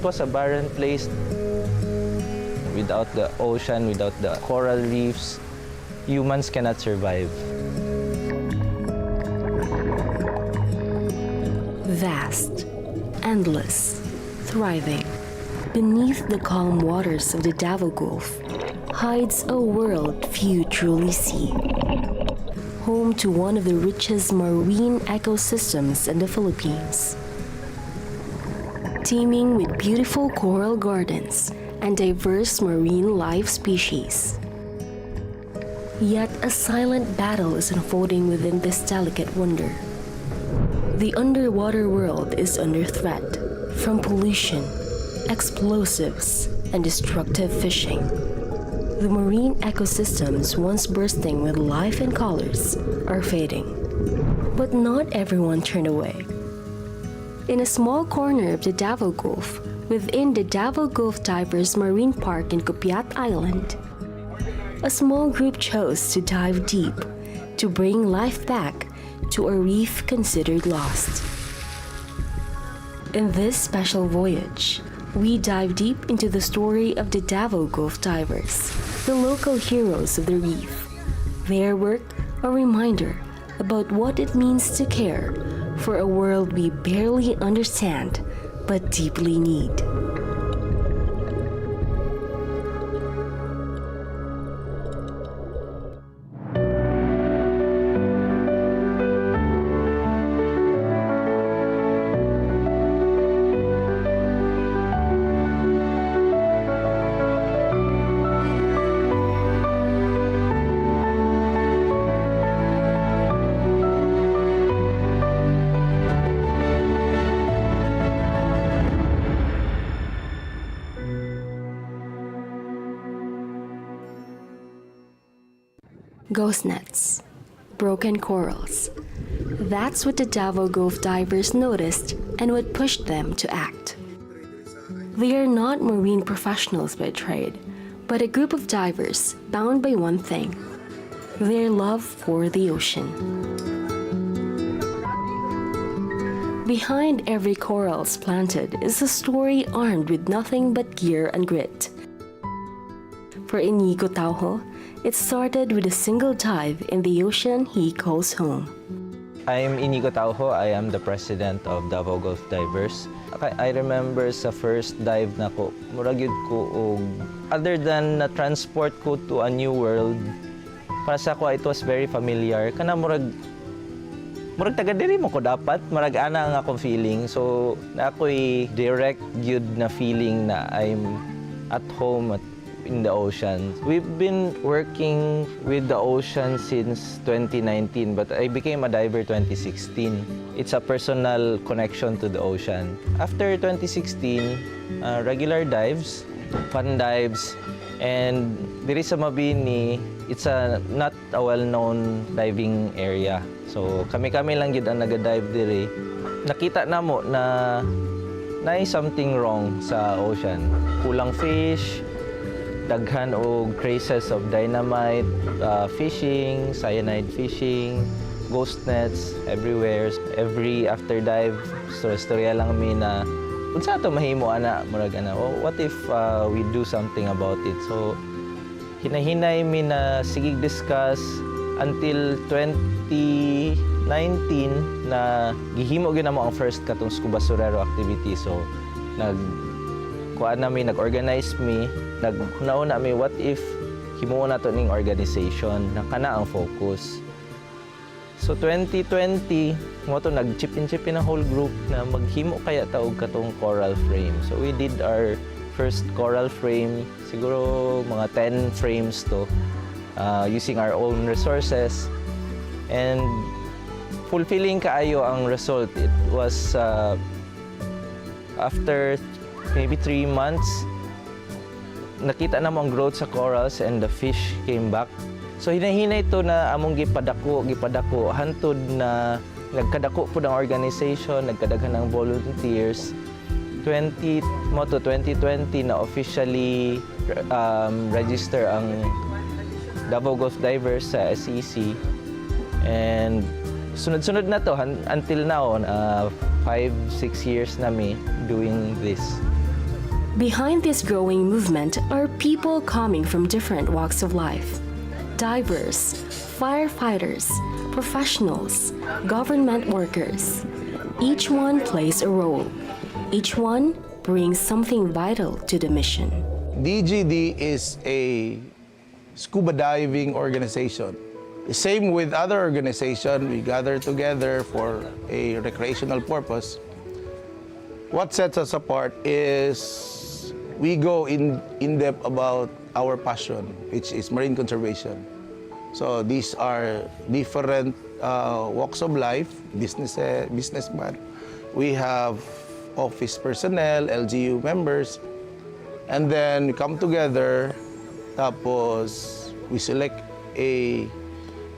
it was a barren place. Without the ocean, without the coral reefs, humans cannot survive. Vast, endless, thriving. Beneath the calm waters of the Davao Gulf hides a world few truly see. Home to one of the richest marine ecosystems in the Philippines. Teeming with beautiful coral gardens and diverse marine life species. Yet a silent battle is unfolding within this delicate wonder. The underwater world is under threat from pollution, explosives, and destructive fishing. The marine ecosystems, once bursting with life and colors, are fading. But not everyone turned away. In a small corner of the Davao Gulf, within the Davao Gulf Divers Marine Park in Copiat Island, a small group chose to dive deep to bring life back to a reef considered lost. In this special voyage, we dive deep into the story of the Davao Gulf Divers, the local heroes of the reef. Their work, a reminder about what it means to care for a world we barely understand but deeply need. Ghost nets, broken corals. That's what the Davao Gulf divers noticed and what pushed them to act. They are not marine professionals by trade, but a group of divers bound by one thing: their love for the ocean. Behind every corals planted is a story armed with nothing but gear and grit. For Inigo Tauho, it started with a single dive in the ocean he calls home. I'm Inigo Tauho. I am the president of Davao Gulf Divers. I remember sa first dive na ko, murag yun ko, other than na transport ko to a new world, para sa ko it was very familiar. Kana murag taga diri mo ko dapat, murag ana ang akong feeling. So na ako'y direct yun na feeling na I'm at home in the ocean. We've been working with the ocean since 2019, but I became a diver 2016. It's a personal connection to the ocean. After 2016, regular dives, fun dives, and diri sa Mabini, it's not a well-known diving area. So kami-kami lang yun ang nag-dive diri. Nakita na mo na something wrong sa ocean. Kulang fish, daghan o traces of dynamite, fishing, cyanide fishing, ghost nets everywhere. Every after dive, storya lang mi na unsa to mahimo ana murag ana. What if we do something about it? So hinahinay mi na sige discuss until 2019 na gihimo gyud namo ang first katong scuba surero activity. So nag-organize mi, naghunauna mi, what if himuon na to ning organization na kana ang focus. So 2020 mo to nag-chip-in ang whole group na maghimo kaya taog katong coral frame. So we did our first coral frame, siguro mga 10 frames to, using our own resources, and fulfilling kaayo ang result. It was after maybe 3 months, nakita na mo ang growth sa corals and the fish came back. So hinahinay to na among gipadako hantod na nagkadako po ng organization, nagkadaghan ng volunteers. 2020 na officially register ang Davao Gulf Divers sa SEC. And sunod-sunod na to until now, 5-6 years na mi doing this. Behind this growing movement are people coming from different walks of life. Divers, firefighters, professionals, government workers. Each one plays a role. Each one brings something vital to the mission. DGD is a scuba diving organization. Same with other organizations, we gather together for a recreational purpose. What sets us apart is we go in depth about our passion, which is marine conservation. So these are different walks of life, businessmen. We have office personnel, LGU members, and then we come together, tapos we select a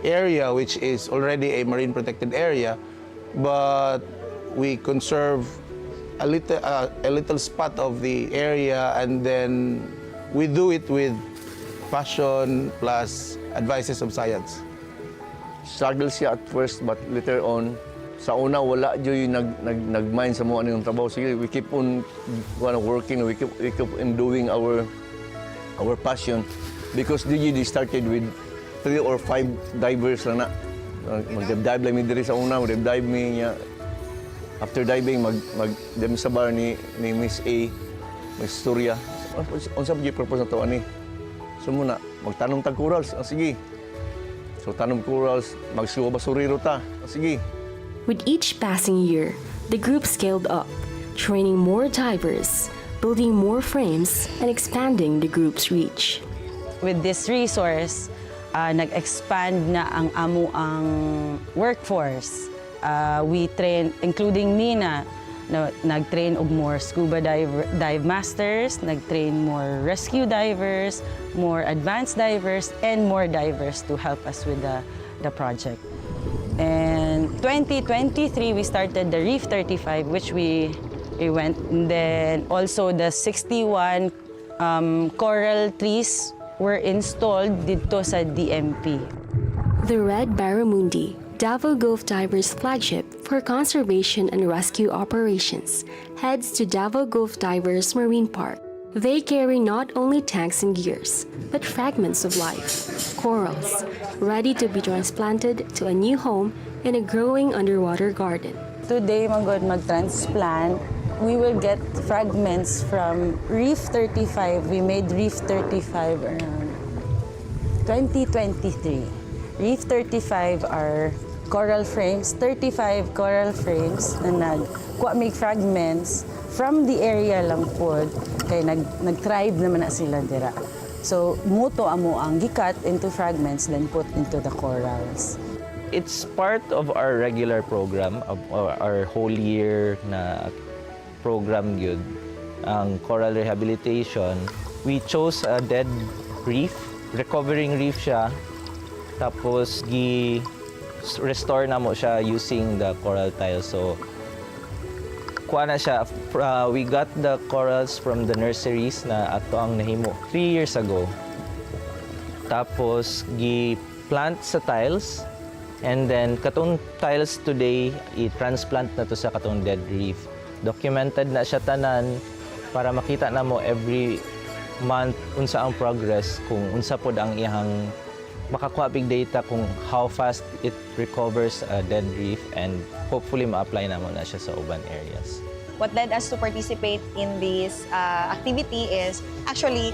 area which is already a marine protected area, but we conserve a little spot of the area, and then we do it with passion plus advices of science. Struggle siya at first, but later on, sa una wala yung nag-mind sa mga anong trabaho. Sige, we keep on working, we keep on doing our passion, because DGD started with 3 or 5 divers lang na. Mag-dive lang mi diri sa una, mag-dive mi niya. After diving, mag-dem sa bar ni Miss A, Miss Surya. Unsa ba yung purpose na to, ani? So muna, magtanong tag corals. Sige. So tanong corals, magsuwa basuriro ta. Sige. With each passing year, the group scaled up, training more divers, building more frames, and expanding the group's reach. With this resource, nag-expand na ang workforce. We train, including me na nag-train og more scuba dive masters, nag-train more rescue divers, more advanced divers, and more divers to help us with the project. And 2023, we started the Reef 35, which we went, and then also the 61 coral trees were installed dito sa DMP. The Red Barramundi, Davao Gulf Divers' flagship for conservation and rescue operations, heads to Davao Gulf Divers Marine Park. They carry not only tanks and gears, but fragments of life, corals, ready to be transplanted to a new home in a growing underwater garden. Today, mag-transplant. We will get fragments from Reef 35. We made Reef 35 around 2023. Reef 35 are coral frames, 35 coral frames na make fragments from the area lang po. Kaya nag-thrive naman na sila dira. So, muto amo ang gikat into fragments, then put into the corals. It's part of our regular program, of our whole year na program yun, ang coral rehabilitation. We chose a dead reef, recovering reef siya, tapos restore na mo siya using the coral tiles. So, kuha na siya. We got the corals from the nurseries na ato ang nahimo 3 years ago. Tapos, plant sa tiles, and then katong tiles today, i-transplant na to sa katong dead reef. Documented na siya tanan para makita na mo every month unsa ang progress, kung unsa pod ang iyang makakuha big data kung how fast it recovers a dead reef, and hopefully ma-apply na mo na siya sa urban areas. What led us to participate in this activity is actually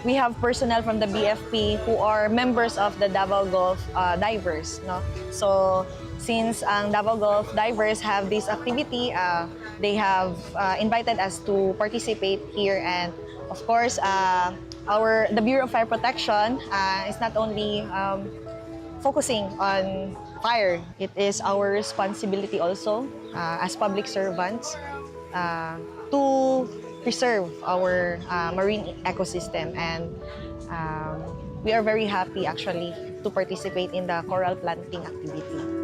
we have personnel from the BFP who are members of the Davao Gulf Divers. No? So since ang Davao Gulf Divers have this activity, they have invited us to participate here, and of course the Bureau of Fire Protection is not only focusing on fire. It is our responsibility also as public servants to preserve our marine ecosystem, and we are very happy actually to participate in the coral planting activity.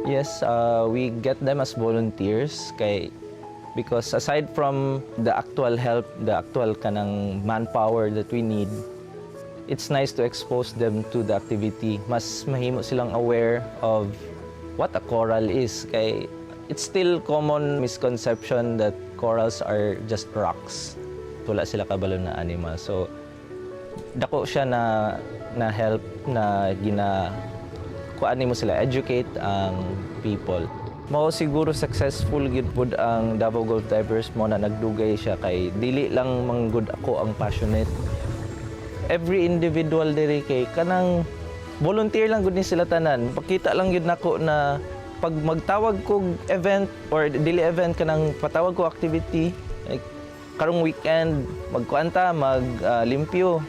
Yes, we get them as volunteers because aside from the actual help, the actual kanang manpower that we need, it's nice to expose them to the activity. Mas mahimo silang aware of what a coral is. It's still common misconception that corals are just rocks. Wala sila kabalo na animal. So dako siya na help na kuan mo sila, educate ang people. Mao siguro successful gid pud ang Davao Gulf Divers mo na nagdugay siya kay dili lang manggod ako ang passionate. Every individual diri kay kanang volunteer lang gud ni sila tanan. Pakita lang gid nako na pag magtawag ko event or dili event kanang patawag ko activity like karong weekend magkuanta maglimpyo.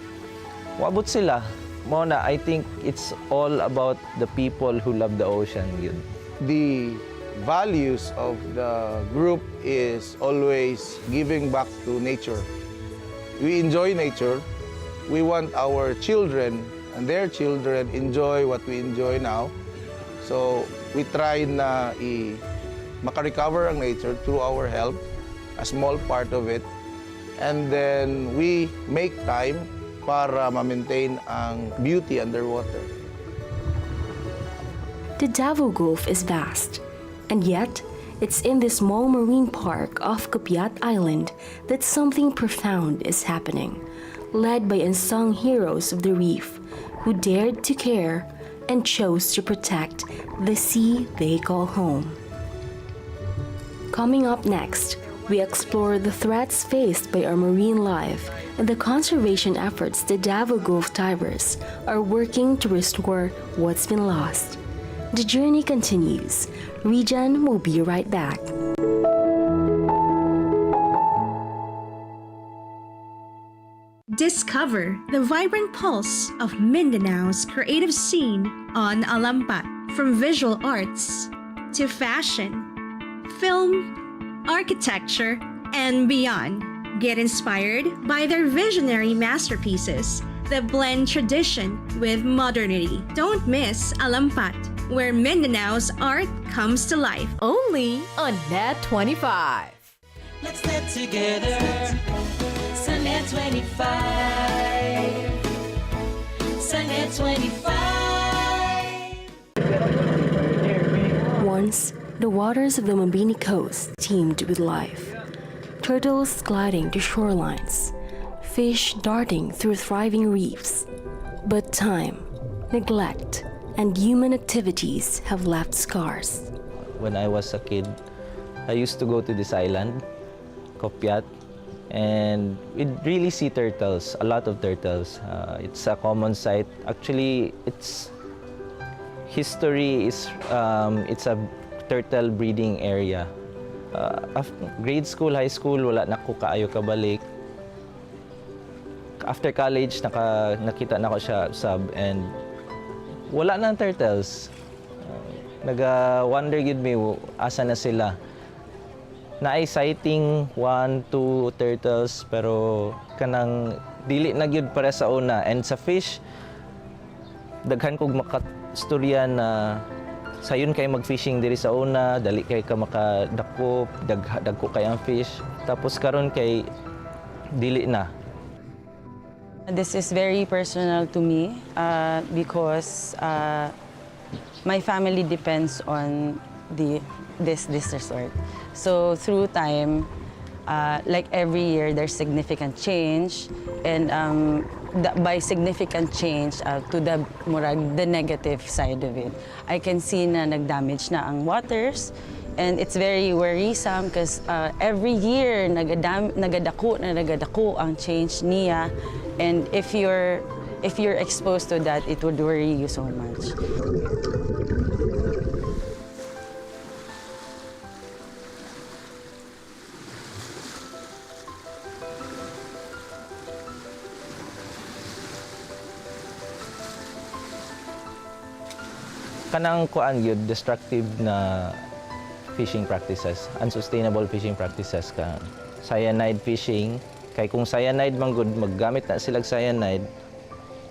Wabot sila. Mo na I think it's all about the people who love the ocean yun. The values of the group is always giving back to nature. We enjoy nature. We want our children and their children enjoy what we enjoy now. So we try na makarecover ang nature through our help, a small part of it. And then we make time para ma-maintain ang beauty underwater. The Davao Gulf is vast, and yet it's in this small marine park off Copiat Island that something profound is happening, led by unsung heroes of the reef who dared to care and chose to protect the sea they call home. Coming up next, we explore the threats faced by our marine life and the conservation efforts the Davao Gulf divers are working to restore what's been lost. The journey continues. Regen will be right back. Discover the vibrant pulse of Mindanao's creative scene on Alampat. From visual arts to fashion, film, architecture, and beyond. Get inspired by their visionary masterpieces that blend tradition with modernity. Don't miss Alampat, where Mindanao's art comes to life. Only on Net 25. Let's net together. Sa Net 25. Sa Net 25. Once, the waters of the Mabini coast teemed with life. Turtles gliding to shorelines, fish darting through thriving reefs. But time, neglect, and human activities have left scars. When I was a kid, I used to go to this island, Copiat, and we'd really see turtles, a lot of turtles. It's a common sight. Actually, its history is it's a turtle breeding area. Grade school, high school, wala na ko kaayo kabalik. After college, nakita na ko siya sub and wala na ang turtles. Naga-wonder gid me asa na sila. Naay sighting 1, 2 turtles pero kanang dili na gyud para sa una. And sa fish, daghan kog makastorya na sayon kay mag-fishing diri sa una, dali kay ka makadakop, dagko kay ang fish. Tapos karon kay dili na. This is very personal to me because my family depends on this resort. So through time, like every year, there's significant change, and by significant change to the negative side of it, I can see na nag-damage na ang waters, and it's very worrisome because every year nagadako ang change niya, and if you're exposed to that, it would worry you so much. Kanang kuan gyud destructive na fishing practices, unsustainable fishing practices ka. Cyanide fishing, kay kung cyanide man gud maggamit na sila cyanide,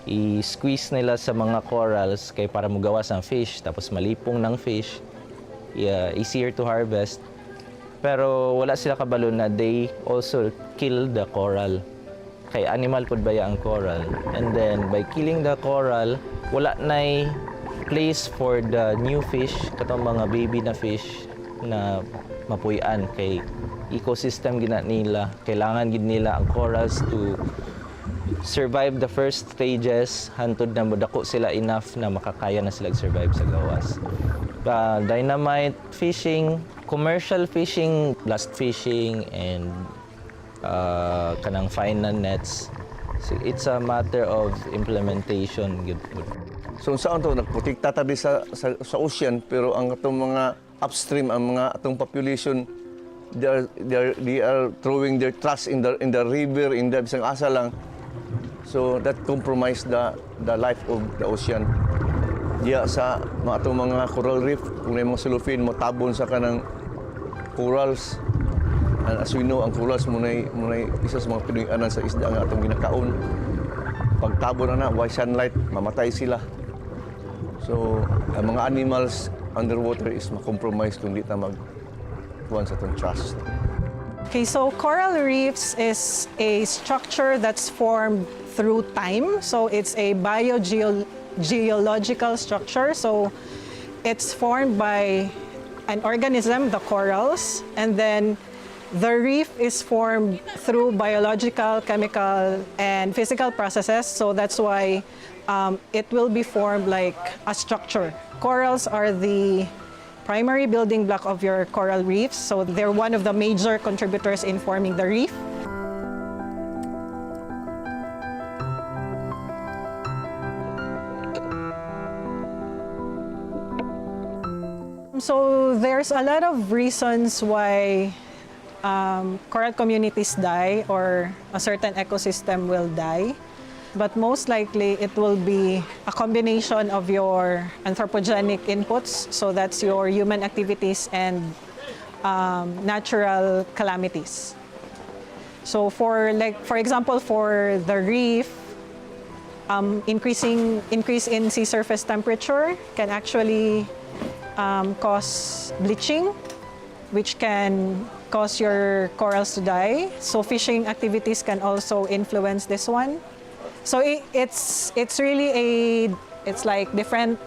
i-squeeze nila sa mga corals kay para mugawas ang fish tapos malipong ng fish, easier to harvest. Pero wala sila kabalo na they also kill the coral. Kay animal pud baya ang coral. And then by killing the coral, wala nay place for the new fish, katong mga baby na fish na mapuy-an kay ecosystem gina nila. Kailangan gid nila ang corals to survive the first stages hantod na modako sila enough na makakaya na sila survive sa gawas. Dynamite fishing, commercial fishing, blast fishing, and kanang fine na nets. So it's a matter of implementation. So saan to nagprotekta ta di sa ocean pero ang atong mga upstream ang mga atong population they are throwing their trash in the river in the bisang asa lang. So that compromise the life of the ocean. Diya sa mga atong mga coral reef kung may mga silupin mo tabon sa kanang corals. And as we know, ang corals munay isa sa mga pinuy-anan sa isda nga atong ginakaon. Pagtabon na why sunlight, mamatay sila. So, ang mga animals underwater is ma-compromise kung di ta magkuhan sa itong trust. Okay, so coral reefs is a structure that's formed through time. So it's a biogeological structure. So it's formed by an organism, the corals, and then the reef is formed through biological, chemical, and physical processes. So that's why it will be formed like a structure. Corals are the primary building block of your coral reefs. So they're one of the major contributors in forming the reef. So there's a lot of reasons why coral communities die or a certain ecosystem will die. But most likely, it will be a combination of your anthropogenic inputs, so that's your human activities and natural calamities. So for example, for the reef, increase in sea surface temperature can actually cause bleaching, which can cause your corals to die. So fishing activities can also influence this one. So it's really it's like different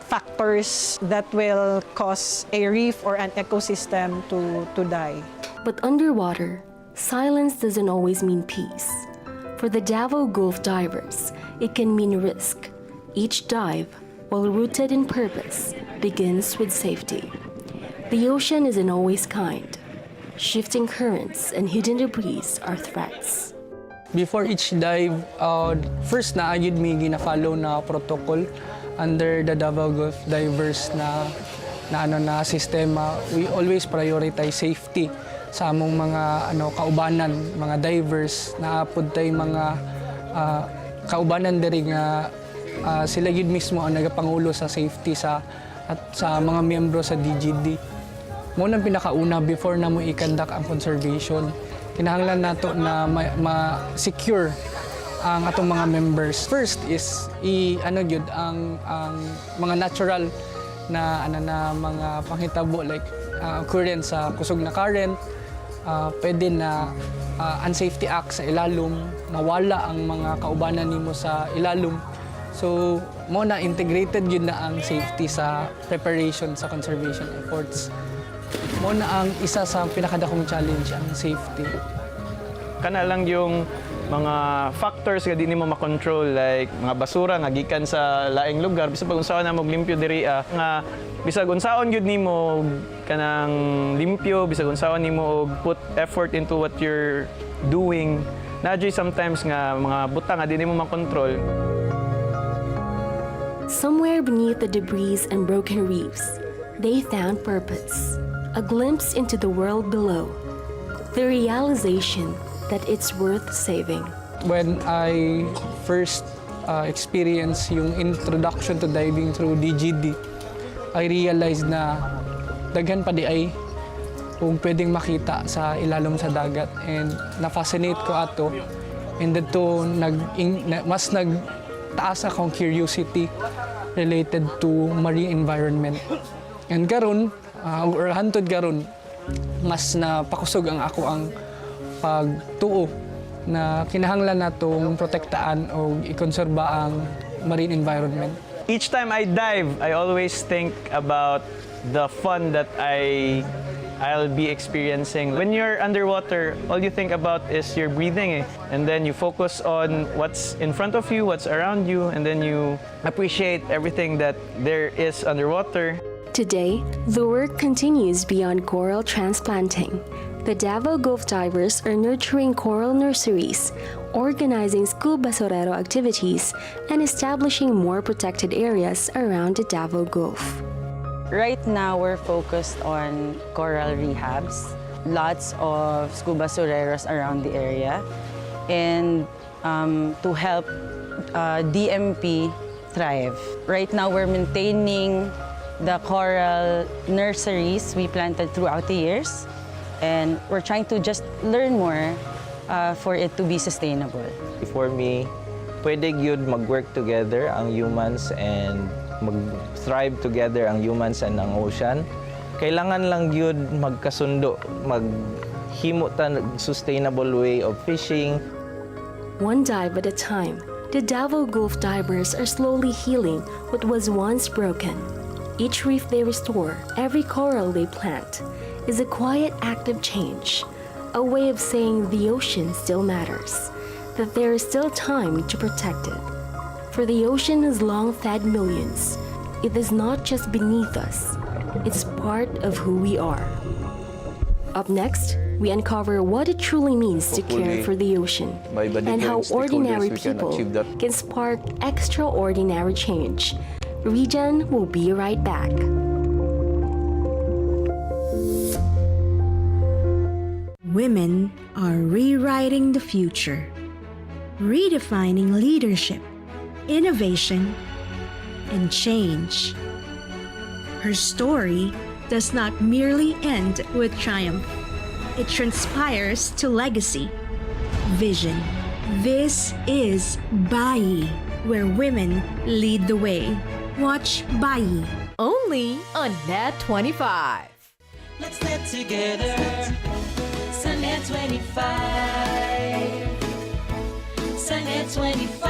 factors that will cause a reef or an ecosystem to die. But underwater, silence doesn't always mean peace. For the Davao Gulf divers, it can mean risk. Each dive, while rooted in purpose, begins with safety. The ocean isn't always kind. Shifting currents and hidden debris are threats. Before each dive, first na ayud mi gina-follow na protocol under the Davao Gulf divers na sistema. We always prioritize safety sa among mga kaubanan, mga divers na apod tay mga kaubanan diri nga sila gid mismo ang nagapangulo sa safety sa mga miyembro sa DGD. Mo nang pinakauna before na mo i-conduct ang conservation. Kinahanglan nato na ma-secure ang atong mga members. First is ang mga natural na mga panghitabo like occurrence sa kusog na current, pwede na unsafety act sa ilalom, mawala ang mga kaubanan nimo sa ilalom. So mo na integrated yun na ang safety sa preparation sa conservation efforts. Mo na ang isa sa pinakadakong challenge ang safety. Kana lang yung mga factors nga di nimo makontrol like mga basura nga gikan sa laing lugar bisag pag unsaon na maglimpyo diri nga bisag unsaon gyud nimo kanang limpyo bisag unsaon nimo og put effort into what you're doing nadyo sometimes nga mga butang nga di nimo makontrol. Somewhere beneath the debris and broken reefs, they found purpose, a glimpse into the world below, the realization that it's worth saving. When I first experienced yung introduction to diving through DGD, I realized na daghan pa di ay kung pwedeng makita sa ilalom sa dagat and na-fascinate ko ato and dito mas nagtaas akong curiosity related to marine environment. And karon or hantod karon mas napakusog ang ako ang pagtuo na kinahanglan natong protektaan o ikonserba ang marine environment. Each time I dive, I always think about the fun that I'll be experiencing. When you're underwater, all you think about is your breathing, and then you focus on what's in front of you, what's around you, and then you appreciate everything that there is underwater. Today, the work continues beyond coral transplanting. The Davao Gulf divers are nurturing coral nurseries, organizing scuba sorero activities, and establishing more protected areas around the Davao Gulf. Right now, we're focused on coral rehabs, lots of scuba soreros around the area, and to help DMP thrive. Right now, we're maintaining the coral nurseries we planted throughout the years, and we're trying to just learn more for it to be sustainable. For me, pwede gyud mag-work together ang humans and mag-thrive together ang humans and ang ocean. Kailangan lang gyud magkasundo, maghimo ta sustainable way of fishing. One dive at a time, the Davao Gulf divers are slowly healing what was once broken. Each reef they restore, every coral they plant, is a quiet act of change, a way of saying the ocean still matters, that there is still time to protect it. For the ocean has long fed millions. It is not just beneath us, it's part of who we are. Up next, we uncover what it truly means to care for the ocean and how ordinary people can spark extraordinary change. Regen will be right back. Women are rewriting the future, redefining leadership, innovation, and change. Her story does not merely end with triumph. It transpires to legacy, vision. This is Bayi, where women lead the way. Watch Bayi. Only on Net 25. Let's get together. Sunday 25. Sunday 25.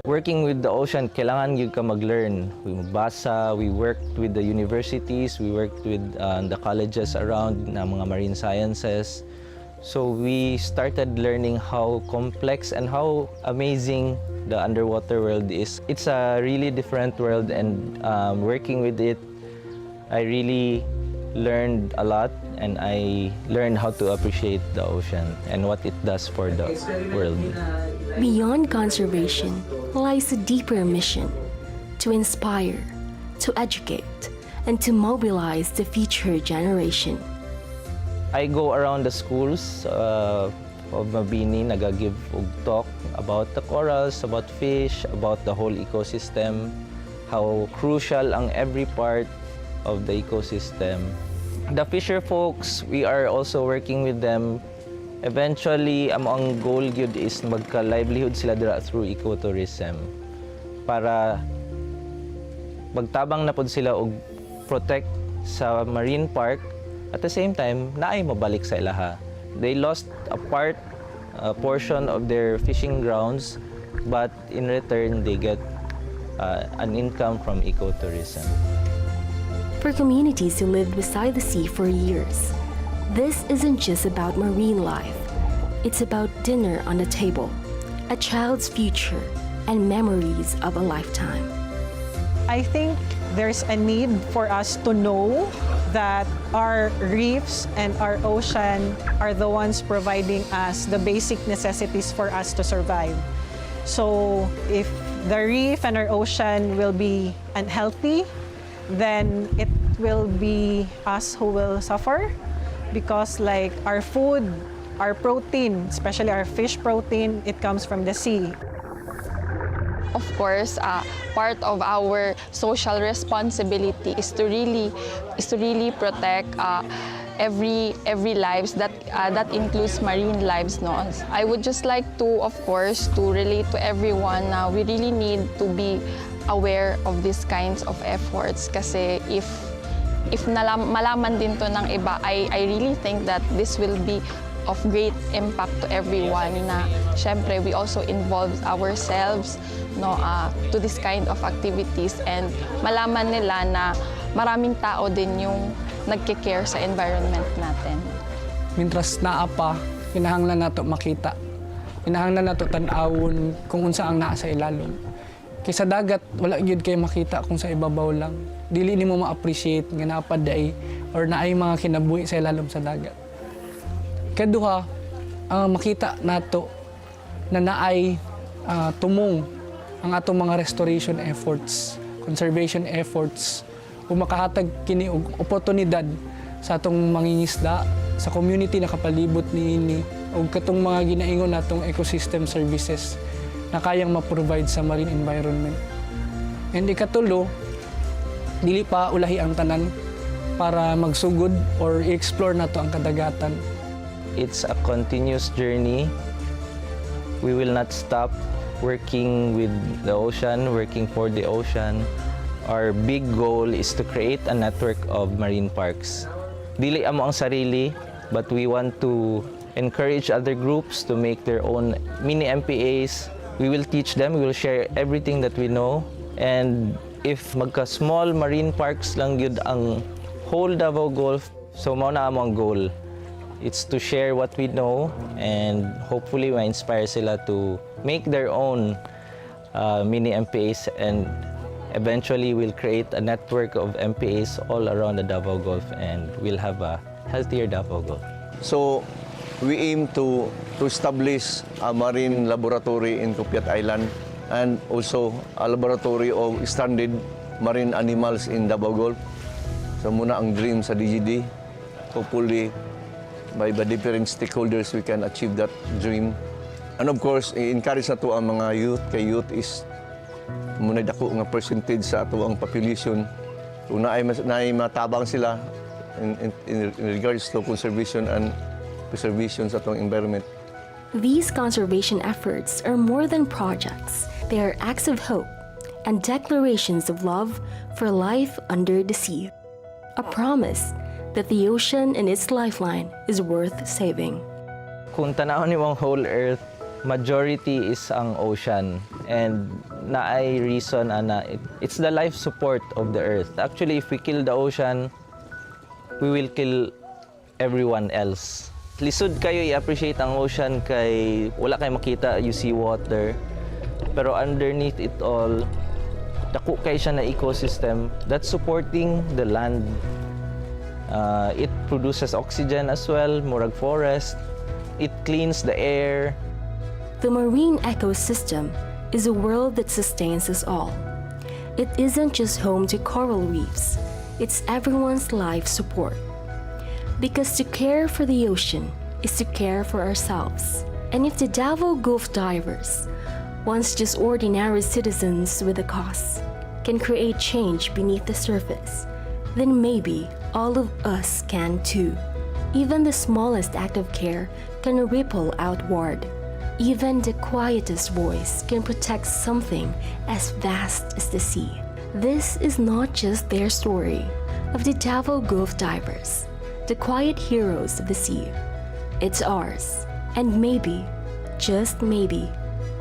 Working with the ocean, kailangan gyud ka mag-learn. We magbasa, we worked with the universities, we worked with the colleges around na mga marine sciences. So we started learning how complex and how amazing the underwater world is. It's a really different world, and working with it, I really learned a lot, and I learned how to appreciate the ocean and what it does for the world. Beyond conservation lies a deeper mission: to inspire, to educate, and to mobilize the future generation. I go around the schools of Mabini, nag-give talk about the corals, about fish, about the whole ecosystem, how crucial ang every part of the ecosystem. The fisher folks, we are also working with them. Eventually, ang goal yun is magka-livelihood sila dira through ecotourism para magtabang na pod sila og protect sa marine park. At the same time, naay mabalik sa ilaha. They lost a portion of their fishing grounds, but in return, they get an income from ecotourism. For communities who lived beside the sea for years, this isn't just about marine life. It's about dinner on the table, a child's future, and memories of a lifetime. I think there's a need for us to know that our reefs and our ocean are the ones providing us the basic necessities for us to survive. So if the reef and our ocean will be unhealthy, then it will be us who will suffer, because like our food, our protein, especially our fish protein, it comes from the sea. Of course, part of our social responsibility is to really protect every lives that includes marine lives. No, I would just like to, of course, to relate to everyone. We really need to be aware of these kinds of efforts. Kasi if malaman din to ng iba, I really think that this will be of great impact to everyone na syempre we also involve ourselves to this kind of activities and malaman nila na maraming tao din yung nagke-care sa environment natin. Mintras naa pa, kinahanglan nato makita. Kinahanglan nato tan-awon kung unsa ang naa sa ilalom. Kay sa dagat, wala gyud kay makita kung sa ibabaw lang. Dili nimo ma-appreciate nga napad day or naay mga kinabuhi sa ilalom sa dagat. Kaduha, makita nato na naay tumong ang atong mga restoration efforts, conservation efforts, kung makahatag kini og oportunidad sa atong mangingisda, sa community na kapalibot niini, o katong mga ginaingon natong ecosystem services na kayang ma-provide sa marine environment. And ikatulo, dili pa ulahi ang tanan para magsugod or i-explore nato ang kadagatan. It's a continuous journey. We will not stop working with the ocean, working for the ocean. Our big goal is to create a network of marine parks. Dili amo ang sarili, but we want to encourage other groups to make their own mini MPAs. We will teach them, we will share everything that we know. And if magka-small marine parks lang yun ang whole Davao Gulf, so mao na amo ang goal. It's to share what we know and hopefully ma-inspire sila to make their own mini MPAs, and eventually we'll create a network of MPAs all around the Davao Gulf and we'll have a healthier Davao Gulf. So, we aim to establish a marine laboratory in Copiat Island and also a laboratory of stranded marine animals in Davao Gulf. So muna ang dream sa DGD. Hopefully, by the different stakeholders, we can achieve that dream. And of course, i-encourage na to ang mga youth. Kay youth is muna dako nga percentage sa ato ang population. Kung naay matabang sila in regards to conservation and preservation sa atong environment. These conservation efforts are more than projects. They are acts of hope and declarations of love for life under the sea. A promise that the ocean and its lifeline is worth saving. Kung tanawon niyo ang whole Earth, majority is ang ocean. And naay reason ana it's the life support of the Earth. Actually, if we kill the ocean, we will kill everyone else. Lisod kayo i-appreciate ang ocean kay wala kayo makita, you see water. Pero underneath it all, dako kay siya na ecosystem that's supporting the land. It produces oxygen as well, murag forest. It cleans the air. The marine ecosystem is a world that sustains us all. It isn't just home to coral reefs, it's everyone's life support. Because to care for the ocean is to care for ourselves. And if the Davao Gulf divers, once just ordinary citizens with a cause, can create change beneath the surface, then maybe all of us can too. Even the smallest act of care can ripple outward. Even the quietest voice can protect something as vast as the sea. This is not just their story of the Davao Gulf divers, the quiet heroes of the sea. It's ours. And maybe, just maybe,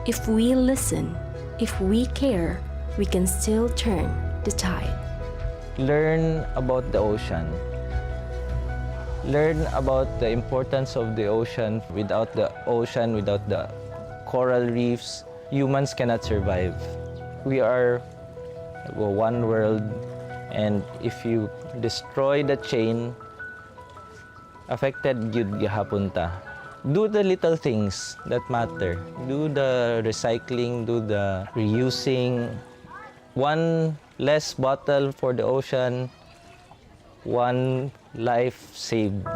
if we listen, if we care, we can still turn the tide. Learn about the ocean. Learn about the importance of the ocean. Without the ocean, without the coral reefs, humans cannot survive. We are one world, and if you destroy the chain, affected gyud gihapon ta. Do the little things that matter. Do the recycling, do the reusing. One less bottle for the ocean, one life saved.